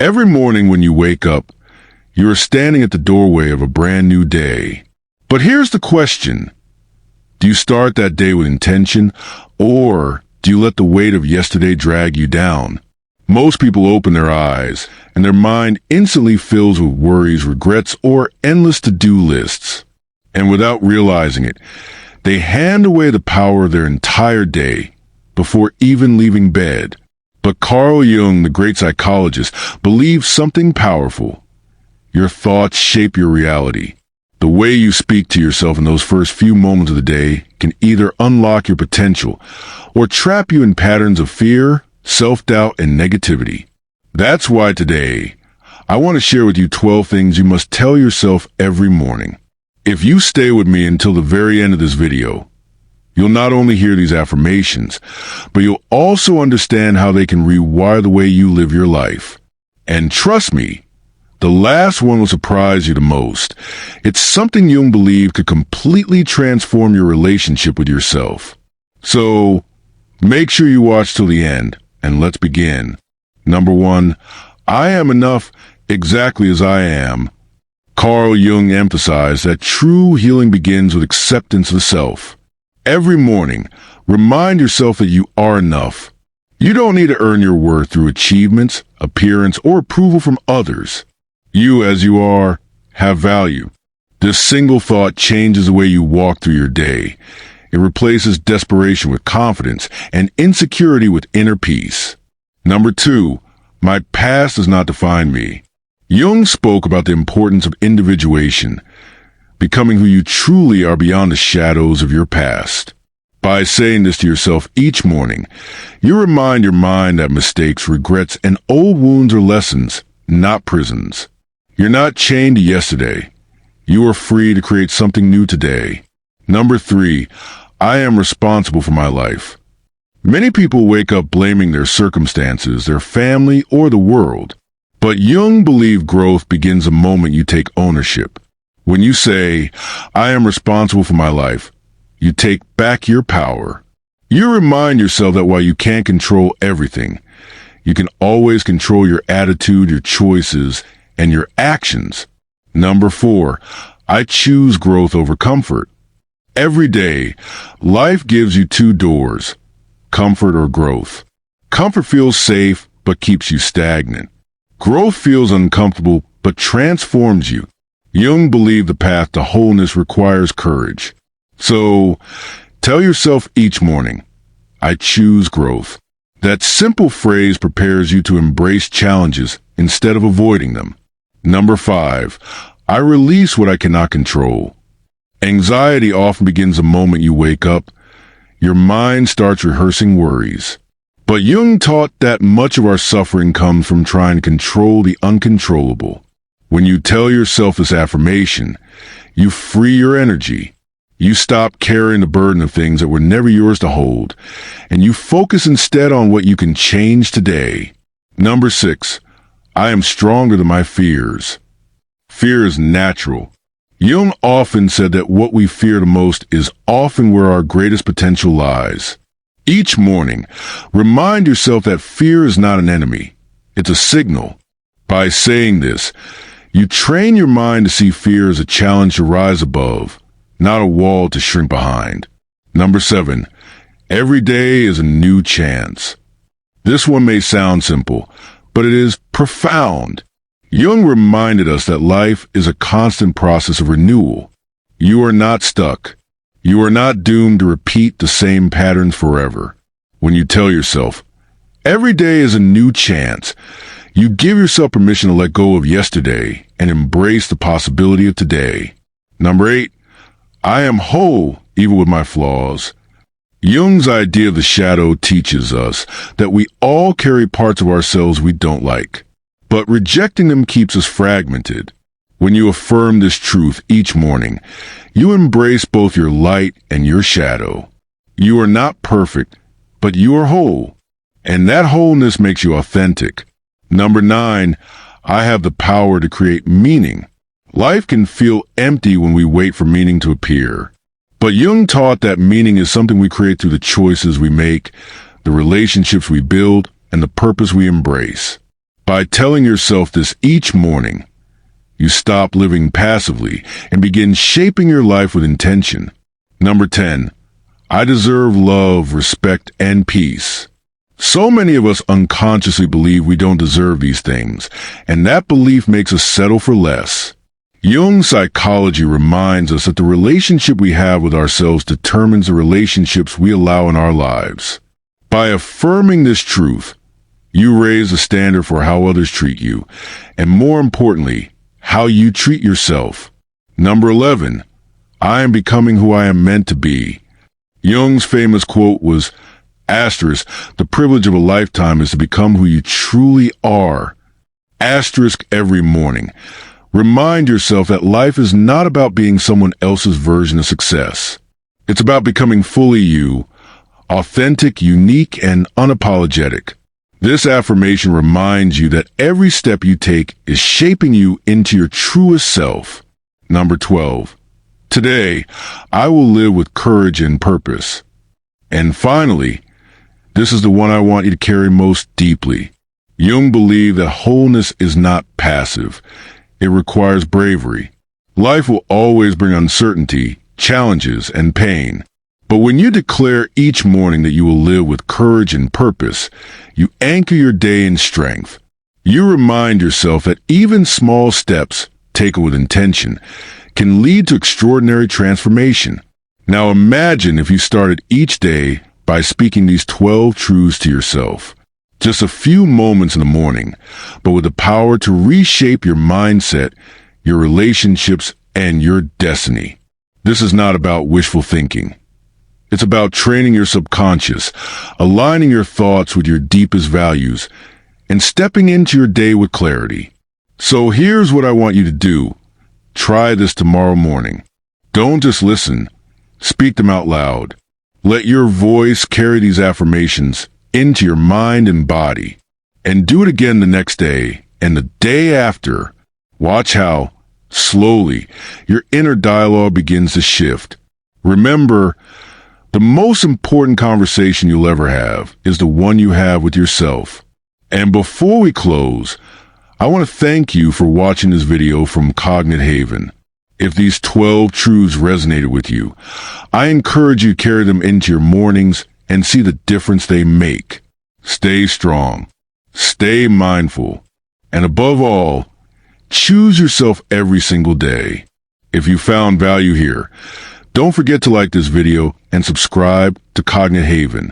Every morning when you wake up, you are standing at the doorway of a brand new day. But here's the question. Do you start that day with intention, or do you let the weight of yesterday drag you down? Most people open their eyes, and their mind instantly fills with worries, regrets, or endless to-do lists. And without realizing it, they hand away the power of their entire day before even leaving bed. But Carl Jung, the great psychologist, believes something powerful. Your thoughts shape your reality. The way you speak to yourself in those first few moments of the day can either unlock your potential or trap you in patterns of fear, self-doubt, and negativity. That's why today, I want to share with you 12 things you must tell yourself every morning. If you stay with me until the very end of this video, you'll not only hear these affirmations, but you'll also understand how they can rewire the way you live your life. And trust me, the last one will surprise you the most. It's something Jung believed could completely transform your relationship with yourself. So, make sure you watch till the end, and let's begin. Number 1, I am enough exactly as I am. Carl Jung emphasized that true healing begins with acceptance of the self. Every morning, remind yourself that you are enough. You don't need to earn your worth through achievements, appearance, or approval from others. You, as you are, have value. This single thought changes the way you walk through your day. It replaces desperation with confidence and insecurity with inner peace. Number 2, my past does not define me. Jung spoke about the importance of individuation, becoming who you truly are beyond the shadows of your past. By saying this to yourself each morning, you remind your mind that mistakes, regrets, and old wounds are lessons, not prisons. You're not chained to yesterday. You are free to create something new today. Number 3, I am responsible for my life. Many people wake up blaming their circumstances, their family, or the world. But Jung believed growth begins the moment you take ownership. When you say, I am responsible for my life, you take back your power. You remind yourself that while you can't control everything, you can always control your attitude, your choices, and your actions. Number 4, I choose growth over comfort. Every day, life gives you 2 doors, comfort or growth. Comfort feels safe, but keeps you stagnant. Growth feels uncomfortable, but transforms you. Jung believed the path to wholeness requires courage. So, tell yourself each morning, I choose growth. That simple phrase prepares you to embrace challenges instead of avoiding them. Number 5, I release what I cannot control. Anxiety often begins the moment you wake up. Your mind starts rehearsing worries. But Jung taught that much of our suffering comes from trying to control the uncontrollable. When you tell yourself this affirmation, you free your energy. You stop carrying the burden of things that were never yours to hold, and you focus instead on what you can change today. Number 6, I am stronger than my fears. Fear is natural. Jung often said that what we fear the most is often where our greatest potential lies. Each morning, remind yourself that fear is not an enemy. It's a signal. By saying this, you train your mind to see fear as a challenge to rise above, not a wall to shrink behind. Number 7, every day is a new chance. This one may sound simple, but it is profound. Jung reminded us that life is a constant process of renewal. You are not stuck. You are not doomed to repeat the same patterns forever. When you tell yourself, every day is a new chance, you give yourself permission to let go of yesterday and embrace the possibility of today. Number 8, I am whole even with my flaws. Jung's idea of the shadow teaches us that we all carry parts of ourselves we don't like, but rejecting them keeps us fragmented. When you affirm this truth each morning, you embrace both your light and your shadow. You are not perfect, but you are whole, and that wholeness makes you authentic. Number 9, I have the power to create meaning. Life can feel empty when we wait for meaning to appear. But Jung taught that meaning is something we create through the choices we make, the relationships we build, and the purpose we embrace. By telling yourself this each morning, you stop living passively and begin shaping your life with intention. Number 10. I deserve love, respect, and peace. So many of us unconsciously believe we don't deserve these things, and that belief makes us settle for less. Jung's psychology reminds us that the relationship we have with ourselves determines the relationships we allow in our lives. By affirming this truth, you raise the standard for how others treat you, and more importantly, how you treat yourself. Number 11. I am becoming who I am meant to be. Jung's famous quote was, asterisk, the privilege of a lifetime is to become who you truly are. Asterisk every morning. Remind yourself that life is not about being someone else's version of success. It's about becoming fully you, authentic, unique, and unapologetic. This affirmation reminds you that every step you take is shaping you into your truest self. Number 12. Today, I will live with courage and purpose. And finally, this is the one I want you to carry most deeply. Jung believed that wholeness is not passive. It requires bravery. Life will always bring uncertainty, challenges, and pain. But when you declare each morning that you will live with courage and purpose, you anchor your day in strength. You remind yourself that even small steps, taken with intention, can lead to extraordinary transformation. Now imagine if you started each day by speaking these 12 truths to yourself. Just a few moments in the morning, but with the power to reshape your mindset, your relationships, and your destiny. This is not about wishful thinking. It's about training your subconscious, aligning your thoughts with your deepest values, and stepping into your day with clarity. So here's what I want you to do. Try this tomorrow morning. Don't just listen. Speak them out loud. Let your voice carry these affirmations into your mind and body. And do it again the next day and the day after. Watch how, slowly, your inner dialogue begins to shift. Remember, the most important conversation you'll ever have is the one you have with yourself. And before we close, I want to thank you for watching this video from Cognit. If these 12 truths resonated with you, I encourage you to carry them into your mornings and see the difference they make. Stay strong, stay mindful, and above all, choose yourself every single day. If you found value here, don't forget to like this video and subscribe to Cognit.